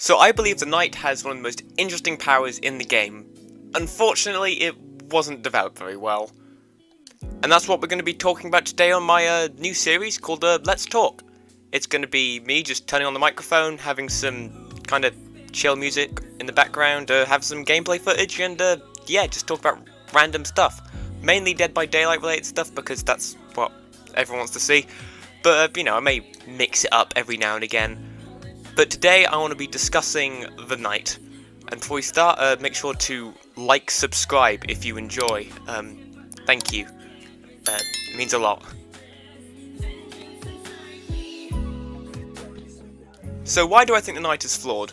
So I believe the Knight has one of the most interesting powers in the game. Unfortunately, it wasn't developed very well. And that's what we're going to be talking about today on my new series called Let's Talk. It's going to be me just turning on the microphone, having some kind of chill music in the background, have some gameplay footage, and yeah, just talk about random stuff. Mainly Dead by Daylight related stuff because that's what everyone wants to see. But, you know, I may mix it up every now and again. But today I want to be discussing the Knight. And before we start, make sure to like, subscribe if you enjoy. Thank you. It means a lot. So why do I think the Knight is flawed?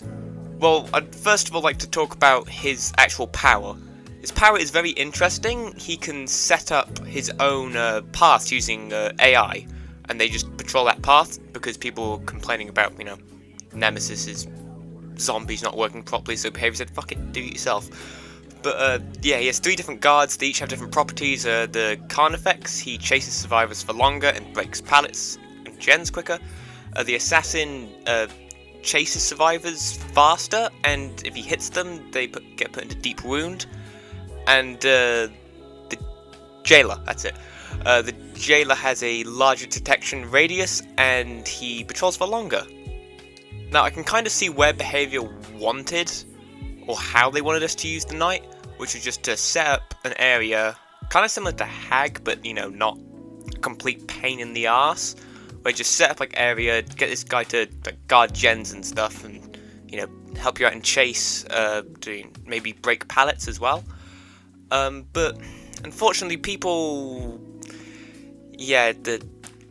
Well, I'd first of all like to talk about his actual power. His power is very interesting. He can set up his own path using AI, and they just patrol that path because people were complaining about, you know, Nemesis's zombies not working properly, so Behaviour said, fuck it, do it yourself. But yeah, he has 3 different guards, they each have different properties. The Carnifex, he chases survivors for longer and breaks pallets and gens quicker. The Assassin chases survivors faster, and if he hits them, they get put into deep wound. And the Jailer, that's it. The Jailer has a larger detection radius, and he patrols for longer. Now, I can kind of see where Behaviour wanted, or how they wanted us to use the Knight, which was just to set up an area, kind of similar to Hag, but, you know, not a complete pain in the arse, where you just set up, like, area, get this guy to, like, guard gens and stuff, and, you know, help you out in chase, doing maybe break pallets as well. But, unfortunately, people, yeah, the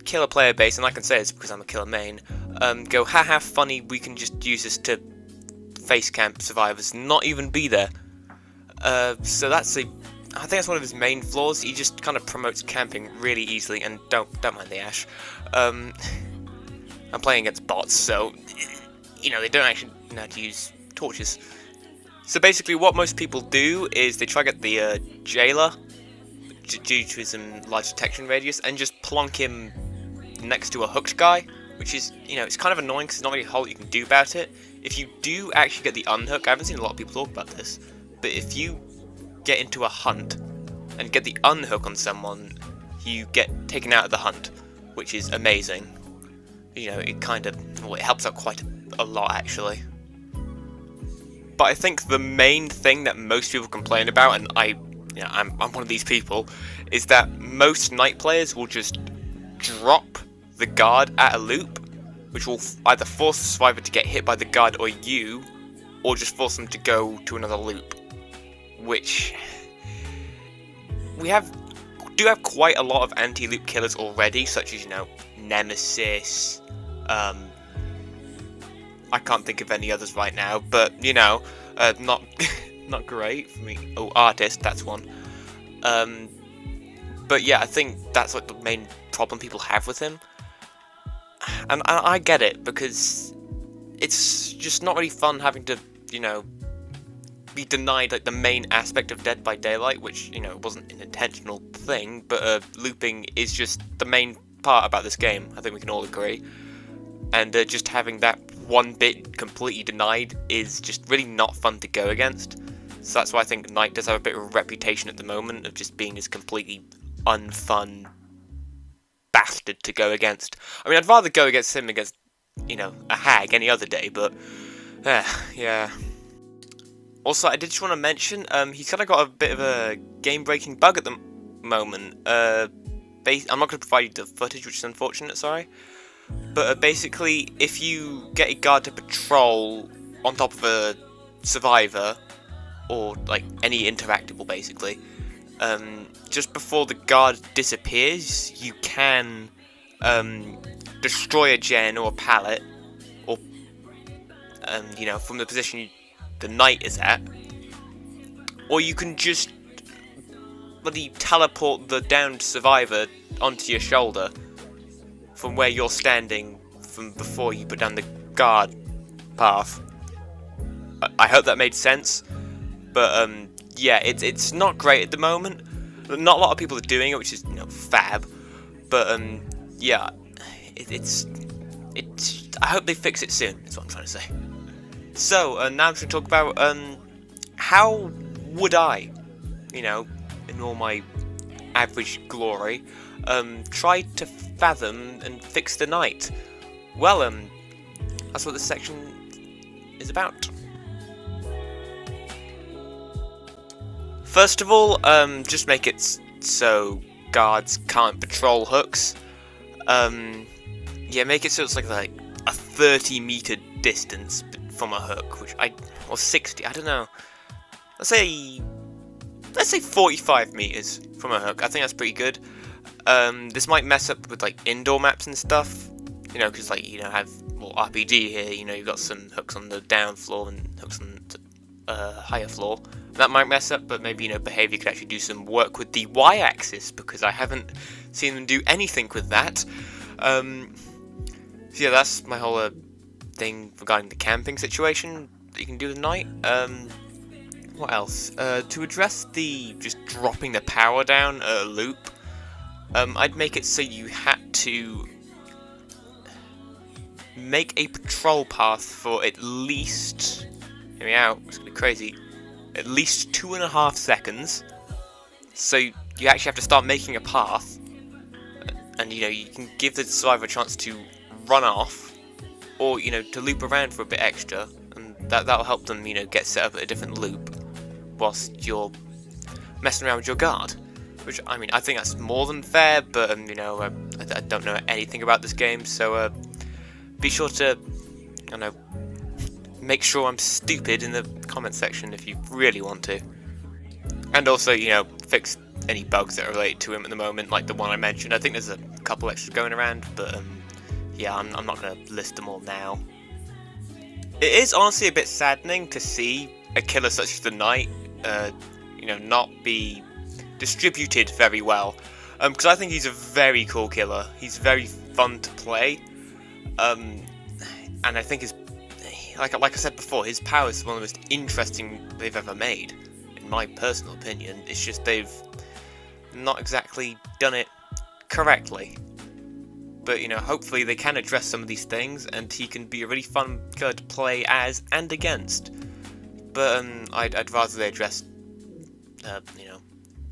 killer player base, and I can say this because I'm a killer main, go, haha, funny, we can just use this to face camp survivors, not even be there. So that's I think that's one of his main flaws. He just kind of promotes camping really easily, and don't mind the Ash. I'm playing against bots, so, you know, they don't actually know how to use torches. So basically what most people do is they try to get the Jailer, due to his large detection radius, and just plonk him next to a hooked guy, which is, you know, it's kind of annoying because there's not really a whole lot you can do about it. If you do actually get the unhook, I haven't seen a lot of people talk about this, but if you get into a hunt and get the unhook on someone, you get taken out of the hunt, which is amazing. You know, it kind of, well, it helps out quite a lot actually. But I think the main thing that most people complain about, and I'm one of these people, is that most Knight players will just drop the guard at a loop, which will either force the survivor to get hit by the guard or you, or just force them to go to another loop. Which we do have quite a lot of anti-loop killers already, such as, you know, Nemesis. I can't think of any others right now, but, you know, not not great for me. Oh, Artist, that's one. But yeah, I think that's like the main problem people have with him. And I get it, because it's just not really fun having to, you know, be denied like the main aspect of Dead by Daylight, which, you know, wasn't an intentional thing, but looping is just the main part about this game. I think we can all agree. And just having that one bit completely denied is just really not fun to go against. So that's why I think Knight does have a bit of a reputation at the moment of just being this completely unfun bastard to go against. I mean, I'd rather go against him against, you know, a Hag any other day, but yeah. Also, I did just want to mention, he's kind of got a bit of a game-breaking bug at the moment. I'm not going to provide you the footage, which is unfortunate, sorry. But basically, if you get a guard to patrol on top of a survivor, or like any interactable basically, just before the guard disappears, you can destroy a gen or a pallet, or you know, from the position the Knight is at, or you can just bloody teleport the downed survivor onto your shoulder from where you're standing from before you put down the guard path. I hope that made sense, but yeah, it's not great at the moment. Not a lot of people are doing it, which is, you know, fab. But yeah, it's I hope they fix it soon. Is what I'm trying to say. So, now I'm going to talk about, how would I, you know, in all my average glory, try to fathom and fix the night? Well, that's what this section is about. First of all, just make it so guards can't patrol hooks. Yeah, make it so it's like a 30-meter distance from a hook, or 60, I don't know. Let's say 45 meters from a hook. I think that's pretty good. This might mess up with like indoor maps and stuff, you know, because like have RPG here. You've got some hooks on the down floor and hooks on the higher floor. That might mess up, but maybe Behaviour could actually do some work with the Y-axis, because I haven't seen them do anything with that. So yeah, that's my whole thing regarding the camping situation that you can do at night. What else? To address the just dropping the power down loop, I'd make it so you had to make a patrol path for at least, hear me out, it's gonna be crazy, at least 2.5 seconds. So you actually have to start making a path, and you can give the survivor a chance to run off, or to loop around for a bit extra, and that'll help them get set up at a different loop whilst you're messing around with your guard. Which, I mean, I think that's more than fair, but I don't know anything about this game, so be sure to make sure I'm stupid in the comment section if you really want to. And also, fix any bugs that are related to him at the moment, like the one I mentioned. I think there's a couple extras going around, but yeah, I'm not going to list them all now. It is honestly a bit saddening to see a killer such as the Knight, not be distributed very well. Because I think he's a very cool killer. He's very fun to play. And I think like I said before, his power is one of the most interesting they've ever made, in my personal opinion. It's just they've not exactly done it correctly. But, hopefully they can address some of these things, and he can be a really fun killer to play as and against. But, I'd rather they address,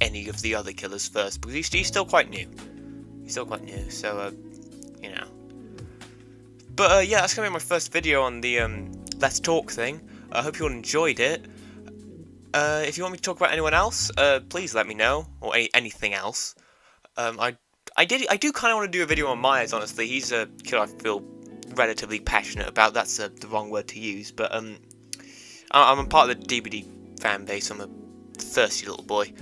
any of the other killers first, because he's still quite new. He's still quite new, so, But, yeah, that's going to be my first video on the, Let's Talk thing. I hope you all enjoyed it. If you want me to talk about anyone else, please let me know, or anything else. I do kind of want to do a video on Myers, honestly. He's a killer I feel relatively passionate about. That's the wrong word to use, but I'm a part of the DBD fan base. I'm a thirsty little boy.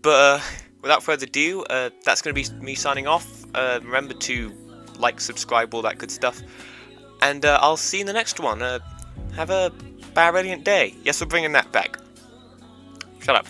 But without further ado, that's going to be me signing off. Remember to like, subscribe, all that good stuff. And I'll see you in the next one. Have a brilliant day. Yes, we're bringing that back. Shut up.